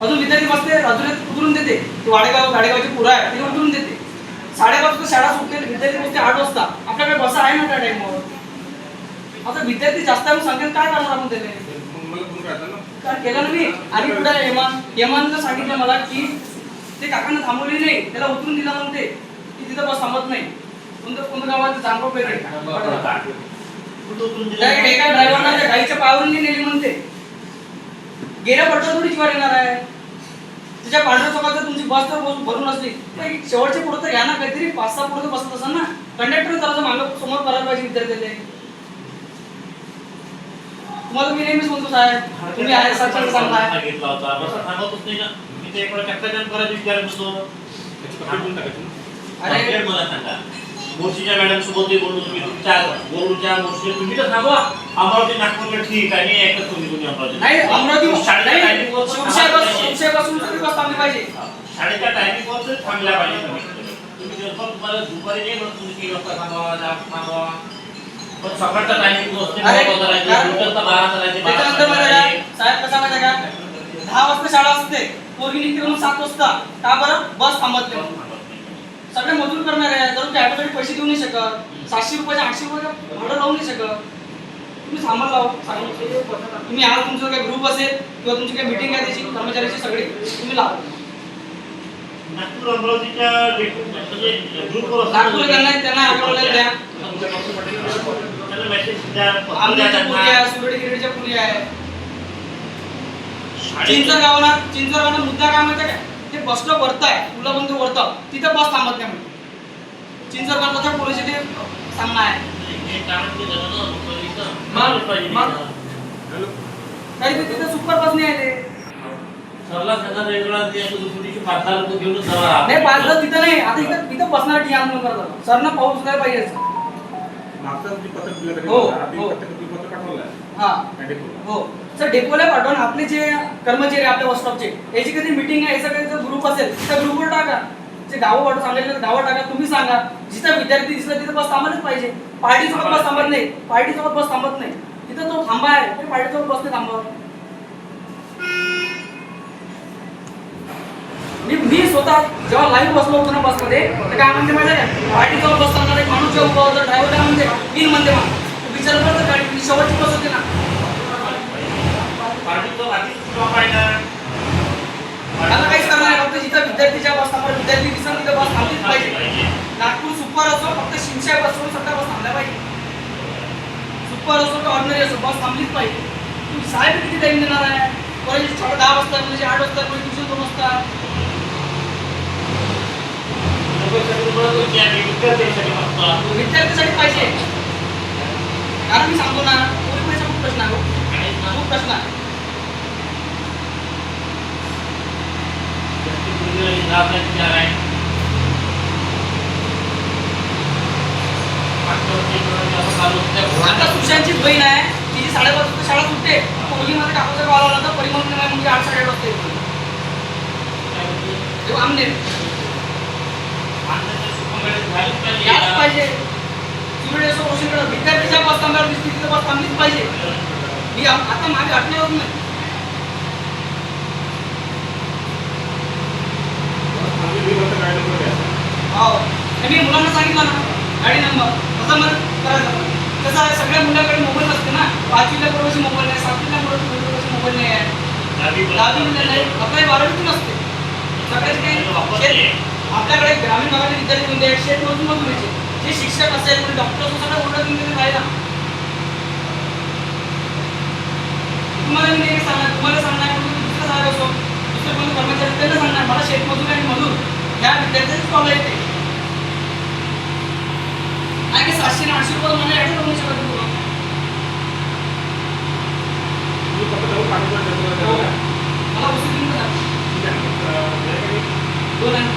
अजून विद्यार्थी बसते अजून उतरून देते. ती गाडेगावची पुरा आहे तिथे उतरून देते. 5:30 वाजता शाळा सुटते, विद्यार्थी बसते 8 वाजता. आपल्याकडे बसा आहे ना त्या टाइमवर. आता विद्यार्थी जास्त आहे सांगेल काय करणार आपण त्याने? काय केलं ना मी. आणि पुढे हेमांतनं सांगितलं मला की ते काकांना थांबवली नाही, त्याला उतरून दिला म्हणते की तिथं बस थांबत नाही. कोणत्या गावात जांभो पेरे एका ड्रायव्हरला त्या गाईच्या पायावरून नेली म्हणते. गेल्या पडता थोडी जीवार येणार आहे. तुझ्या पांढऱ्या चौकात तुमची बस तर भरून असली शेवटचे पुढे तर घ्या ना, काहीतरी 5-6 पुढे बसत असाल ना. कंडक्टर जरा मागं समोर करायला पाहिजे विद्यार्थ्याला. तुम्हाला मी नेहमीच म्हणतो साहेब तुम्ही आहे सच्चाई सांगताय. सांगितला होता बस थांबवतच नाही ना. मी ते एकदा चक्काजाम करायचं विचारत होतो. अरे मला सांगा मोर्शीच्या मॅडम सोबत बोललो तुम्ही तुमच्या बोलूच्या मोर्शी तुम्ही तर थांबवा. अमरावती नागपूरला ठीक आहे नाही ऐकत तुम्ही अमरावती नाही अमरावती शाळेच्या टायमिंगवर शिवशाहीपासून तरी बस थांबली पाहिजे. शाळेच्या टायमिंगवर तरी थांबल्या पाहिजे तुम्ही दिवसभर तुम्हाला दुपारी नाही म्हणत तुम्ही 3 वाजता थांबवा. पण सकाळचा टायमिंग असते 9 वाजता 12 करायचे. साहेब कसा माहिती का 10 वाजता शाळा असते, पोरगी निघते म्हणून 7 वाजता. का बरं बस थांबत नाही. सगळे मजूर करणार आहे, जर त्यासाठी पैसे देऊ नाही शकत. 700 रुपये 800 रुपये भाडं लावू नाही शकत. तुम्ही थांबा लावा. तुम्ही आज तुमचा काही ग्रुप असेल किंवा तुमची काही मीटिंग आहे त्याची कर्मचाऱ्याची सगळी तुम्ही लावा. नागपूर अमरावतीच्या म्हणजे ग्रुपवर नागपूर त्यांना अकोला द्या. त्यांना मेसेज द्या. आमच्या पुरी आहे, सुरडी गिरडीच्या पुरी आहे. चिंचर मुद्दा काय माहिती काय? ते बस स्टॉप वरता आहे, तुला बंद वरता तिथं बस थांबत नाही म्हणून. चिंचर गावाच्या पुरेचे ते सामना आहे. काही तिथे सुपर बस नाही आहे ते. सरला सगळं वेगळा ते दुसरीची 5-10 लोक घेऊन जावा. नाही 5-10 तिथं नाही. आता इथं बसणार टी आंदोलन करतात. सरना पाऊस काय पाहिजे. मागचा जी पत्रक दिलं हो पत्रक पाठवलं आहे. हां हो सर डेपोला पाठवून आपले जे कर्मचारी आपल्या बस स्टॉपचे याची कधी मीटिंग आहे, याचा काही ग्रुप असेल त्या ग्रुपवर टाका. जे गावं पाठवून सांगितलं गावं टाका. तुम्ही सांगा जिथं विद्यार्थी दिसला तिथं बस थांबलंच पाहिजे. पार्टीसोबत बस थांबत नाही, पार्टीसोबत बस थांबत नाही. तिथं तो थांबा आहे ते पार्टीसोबत बस नाही थांबव. मी स्वतः जेव्हा लाईव्ह बसलो होतो ना बसमध्ये तर काय म्हणते माहिती आहे, पार्टीसोबत बस थांबणार एक माणूस जेव्हा उभा होता ड्रायव्हर काय म्हणते तीन म्हणते मग विचार करतो गाडी शेवटची बस होती ना. मला काहीच करणार नाही. फक्त जिथं विद्यार्थीच्या बस थांबणार विद्यार्थी दिसत तिथं बस थांबलीच पाहिजे. नागपूर सुपर असो फक्त शिवशाही बसवून सगळ्या बस थांबल्या पाहिजे. सुपर असो का ऑर्डिनरी असो बस थांबलीच पाहिजे. तुम्ही साहेब किती टाइम देणार आहे? कॉलेज 10 वाजता म्हणजे 8 वाजता म्हणजे ट्युशन 2 वाजता. विद्यार्थ्यासाठी पाहिजे. कारण मी सांगतो ना पूर्वी पैसा खूप प्रश्न आहे. खूप प्रश्न आहे. आता सुशांतची बहीण आहे, तिची 5:30 वाजता शाळा सुटते. मुलीमध्ये टाकूचा कॉल आला तर परिमल नाही म्हणजे 8-8:30 वाजता येतो. तेव्हा आमने याच पाहिजे. विद्यार्थीच्या बस थांब्यावर दिसते तिथं बस थांबलीच पाहिजे. मी आता मागे हटण्यावर नाही. हो मी मुलांना सांगितलं ना गाडी नंबर कसं मला करायचं. कसं आहे सगळ्या मुलांकडे मोबाईल असते ना. 5वीला बरोबरची मोबाईल नाही, 7वीला बरोबरची मोबाईल नाही आहे, 10वीला नाही, 11वी 12वी नसते. सगळ्याचे काही आपल्याकडे ग्रामीण भागातील विद्यार्थी म्हणजे शेत मजूर जे शिक्षक असेल म्हणजे डॉक्टर असेल सगळं ओळख घेऊन राहिला. तुम्हाला मी नाही सांगणार, तुम्हाला सांगणार दुसरं साहेब असो दुसरे कोणी कर्मचारी त्यांना सांगणार मला शेतमजूर आणि मजूर या विद्यार्थ्यांची प्रॉब्लेम येते. आणि 700-800 रुपये मला ॲडजस्ट करू शकत नाही. मला वस्तू घेऊन दोन आहे.